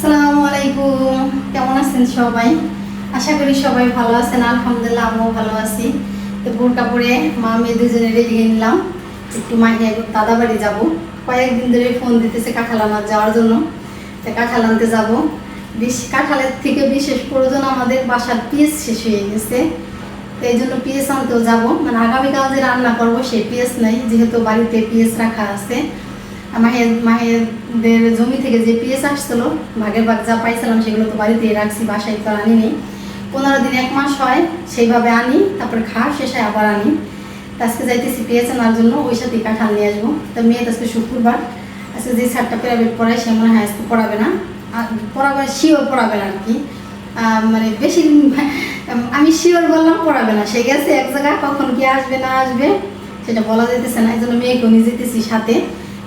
আসসালামু আলাইকুম, কেমন আছেন সবাই? আশা করি সবাই ভালো আছেন। আলহামদুলিল্লাহ আমিও ভালো আছি। তো বোরকা পরে মা মেয়ে দুজনে রেডি হয়ে নিলাম, একটু মাহিয়া দাদা বাড়ি যাবো। কয়েকদিন ধরে ফোন দিতেছে কাঁঠাল আনার যাওয়ার জন্য। তো কাঁঠাল আনতে যাবো। কাঁঠালের থেকে বিশেষ প্রয়োজন আমাদের বাসার পিস শেষ হয়ে গেছে, তো এই জন্য পিএস আনতেও যাবো। মানে আগামীকাল যে রান্না করবো সেই পিএস নেই, যেহেতু বাড়িতে পিএস রাখা আছে। মাহেরদের জমি থেকে যে পিএস আসছিলো, ভাগের ভাগ যা পাইছিলাম সেগুলো তো বাড়িতেই রাখছি, বাসায় তো আনি নেই। 15 দিন 1 মাস হয় সেইভাবে আনি, তারপরে খাওয়া শেষে আবার আনি। আজকে যাইতেছি পিএস আনার জন্য, ওই সাথে কাঁঠাল নিয়ে আসবো। তো মেয়ে আজকে শুক্রবার, আজকে যে স্যারটা প্রাইভেট পড়ায় সে মনে হয় আজকে পড়াবে না, পড়াবে শিওর পড়াবে না আর কি। মানে বেশি আমি শিওর বললাম পড়াবে না, সে গেছে এক জায়গায়, কখন কি আসবে না আসবে সেটা বলা যেতেছে না। এই জন্য মেয়েকেও নিয়ে যেতেছি সাথে,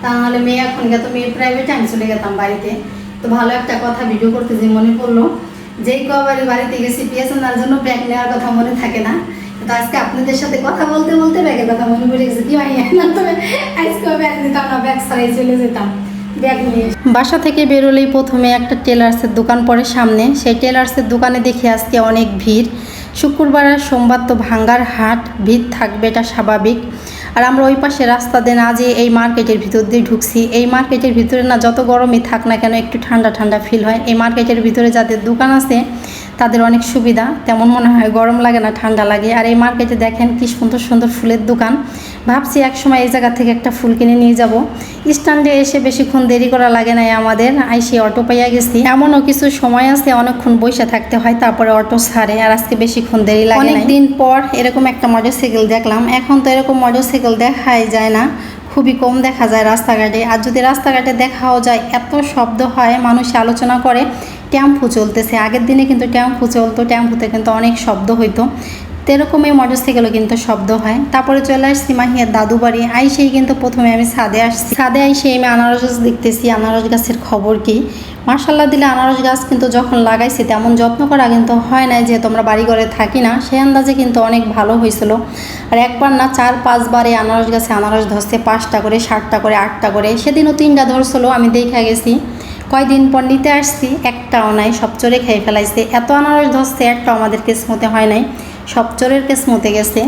তা নাহলে মেয়ে এখন গেত, মেয়ে প্রাইভেটে আমি চলে গেতাম বাড়িতে। তো ভালো একটা কথা ভিডিও করতে যে মনে পড়লো, যেই কবারই বাড়িতে গেছি পিএস আনার জন্য ব্যাগ নেওয়ার কথা মনে থাকে না। তো আজকে আপনাদের সাথে কথা বলতে বলতে ব্যাগের কথা মনে পড়ে গেছে। কি মাইয়া না, তবে আজকে ব্যাগ নিতাম না, ব্যাগ ছাড়াই চলে যেতাম। বাসা থেকে বেরোলেই প্রথমে একটা টেলার্সের দোকান পড়ে সামনে। সেই টেলার্সের দোকানে দেখি আজকে অনেক ভিড়। শুক্রবার আর সোমবার তো ভাঙ্গার হাট, ভিড় থাকবে, এটা স্বাভাবিক। আর আমরা ওই পাশে রাস্তা দিয়ে না যেয়ে এই মার্কেটের ভিতর দিয়ে ঢুকছি। এই মার্কেটের ভিতরে না যত গরমই থাক না কেন একটু ঠান্ডা ঠান্ডা ফিল হয়। এই মার্কেটের ভিতরে যাদের দোকান আছে তাদের অনেক সুবিধা, তেমন মনে হয় গরম লাগে না, ঠান্ডা লাগে। আর এই মার্কেটে দেখেন কি সুন্দর সুন্দর ফুলের দোকান। ভাবছি একসময় এই জায়গা থেকে একটা ফুল কিনে নিয়ে যাব। স্ট্যান্ডে এসে বেশিক্ষণ দেরি করা লাগে নাই আমাদের, আইসি অটো পাইয়া গেছি। এমনও কিছু সময় আছে অনেকক্ষণ বসে থাকতে হয়, তারপরে অটো ছাড়ে। আর আজকে বেশিক্ষণ দেরি লাগে। অনেকদিন পর এরকম একটা মোটরসাইকেল দেখলাম। এখন তো এরকম মোটরসাইকেল দেখাই যায় না, খুবই কম দেখা যায় রাস্তাঘাটে। আর যদি রাস্তাঘাটে দেখাও যায় এত শব্দ হয়, মানুষ আলোচনা করে টেম্পু চলতেছে। আগের দিনে কিন্তু টেম্পু চলতো, টেম্পুতে কিন্তু অনেক শব্দ হইতো। তো এরকম এই মোটরসাইকেলও কিন্তু শব্দ হয়। তারপরে চলে আসছি মাহিয়ার দাদু বাড়ি। আইসেই কিন্তু প্রথমে আমি ছাদে আসছি। ছাদে আইসে আমি আনারস গাছ দেখতেছি, আনারস গাছের খবর কি। মাশাল্লাহ দিলে আনারস গাছ কিন্তু যখন লাগাইছি তেমন যত্ন করা কিন্তু হয় নাই, যেহেতু আমরা বাড়ি ঘরে থাকি না। সেই আন্দাজে কিন্তু অনেক ভালো হয়েছিল। আর একবার না 4-5 বারে আনারস গাছে আনারস ধরছে, 5টা করে, 7টা করে, 8টা করে। সেদিনও 3টা ধরছিল, আমি দেখে গেছি। কয়দিন পর নিতে আসছি, একটাও নাই, সব চোরে খেয়ে ফেলাইছে। এত আনারস ধরছে, একটাও আমাদের কিসমতে হয় নাই, সব চোরের কিসমতে গেছে।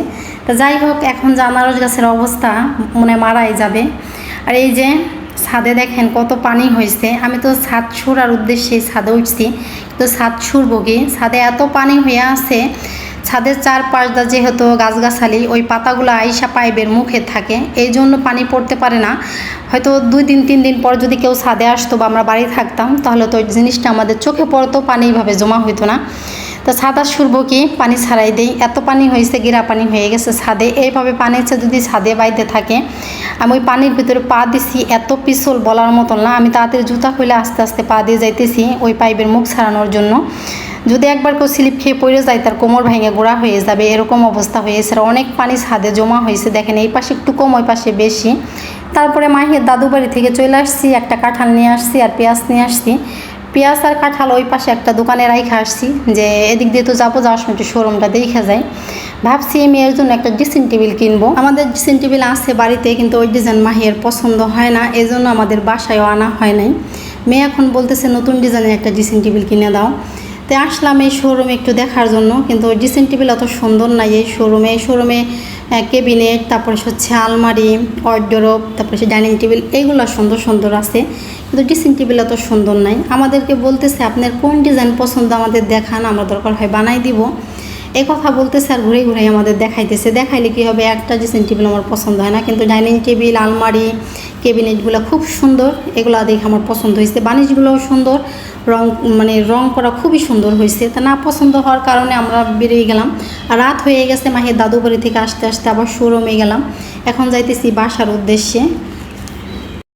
তো যাই হোক, এখন যে আনারস গাছের অবস্থা মনে মারাই যাবে। আর এই যে ছাদে দেখেন কত পানি হয়েছে। আমি তো ছাদ ছুঁড়ার উদ্দেশ্যে ছাদে উঠছি, তো ছাদ ছুঁড়বো কি, ছাদে এত পানি হয়ে আছে। ছাদের চারপাশটা যেহেতু গাছগাছালি, ওই পাতাগুলো আইসা পাইপের মুখে থাকে, এই জন্য পানি পড়তে পারে না। হয়তো 2 দিন 3 দিন পর যদি কেউ ছাদে আসতো বা আমরা বাড়ি থাকতাম, তাহলে তো ওই জিনিসটা আমাদের চোখে পড়তো, পানি এইভাবে জমা হইতো না। তো ছাদ আর ছুড়বো কি, পানি ছাড়াই দেই। এত পানি হয়েছে, গিরা পানি হয়ে গেছে ছাদে। এইভাবে পানিতে যদি ছাদে বাইতে থাকে, আমি ওই পানির ভিতরে পা দিছি, এত পিছল বলার মতন না। আমি তাড়াতাড়ি জুতা খুলে আস্তে আস্তে পা দিয়ে যাইতেছি ওই পাইপের মুখ ছাড়ানোর জন্য। যদি একবার কেউ স্লিপ খেয়ে পড়ে যায়, তার কোমর ভেঙে গোড়া হয়ে যাবে, এরকম অবস্থা হয়েছে। আর অনেক পানি ছাদে জমা হয়েছে, দেখেন এই পাশে একটু কম, ওই পাশে বেশি। তারপরে মাহির দাদু বাড়ি থেকে চলে আসছি, একটা কাঁঠাল নিয়ে আসছি আর পেঁয়াজ নিয়ে আসছি। পেঁয়াজ আর কাঁঠাল ওই পাশে একটা দোকানে রাইখে আসছি, যে এদিক দিয়ে তো যাবো, যাওয়ার সময় একটু শোরুমটা দেখে যায়। ভাবছি মেয়ের জন্য একটা ড্রেসিং টেবিল কিনবো। আমাদের ড্রেসিং টেবিল আছে বাড়িতে, কিন্তু ওই ডিজাইন মাহির পছন্দ হয় না, এই জন্য আমাদের বাসায়ও আনা হয় নাই। মেয়ে এখন বলতেছে নতুন ডিজাইনের একটা ড্রেসিং টেবিল কিনে দাও। তো আসলাম এই শোরুমে একটু দেখার জন্য, কিন্তু ওই ড্রেসিং টেবিল অত সুন্দর নাই এই শোরুমে। এই শোরুমে ক্যাবিনেট, তারপরে হচ্ছে আলমারি, ওয়ারড্রোব, তারপরে সে ডাইনিং টেবিল, এইগুলো সুন্দর সুন্দর আছে, কিন্তু ড্রেসিং টেবিল অত সুন্দর নাই। আমাদেরকে বলতেছে আপনার কোন ডিজাইন পছন্দ আমাদের দেখান, আমরা দরকার হয় বানাই দিব, এই কথা বলতেছে। আর ঘুরে ঘুরে আমাদের দেখাইতেছে। দেখাইলে কী হবে, একটা ড্রেসিং টেবিল আমার পছন্দ হয় না, কিন্তু ডাইনিং টেবিল, আলমারি, ক্যাবিনেটগুলো খুব সুন্দর, এগুলো দেখে আমার পছন্দ হয়েছে। বানিশগুলোও সুন্দর, রং করা খুবই সুন্দর হয়েছে। তা না পছন্দ হওয়ার কারণে আমরা বেরিয়ে গেলাম। আর রাত হয়ে গেছে, মাহির দাদু বাড়ি থেকে আসতে আসতে আবার শোরুমে গেলাম। এখন যাইতেছি বাসার উদ্দেশ্যে।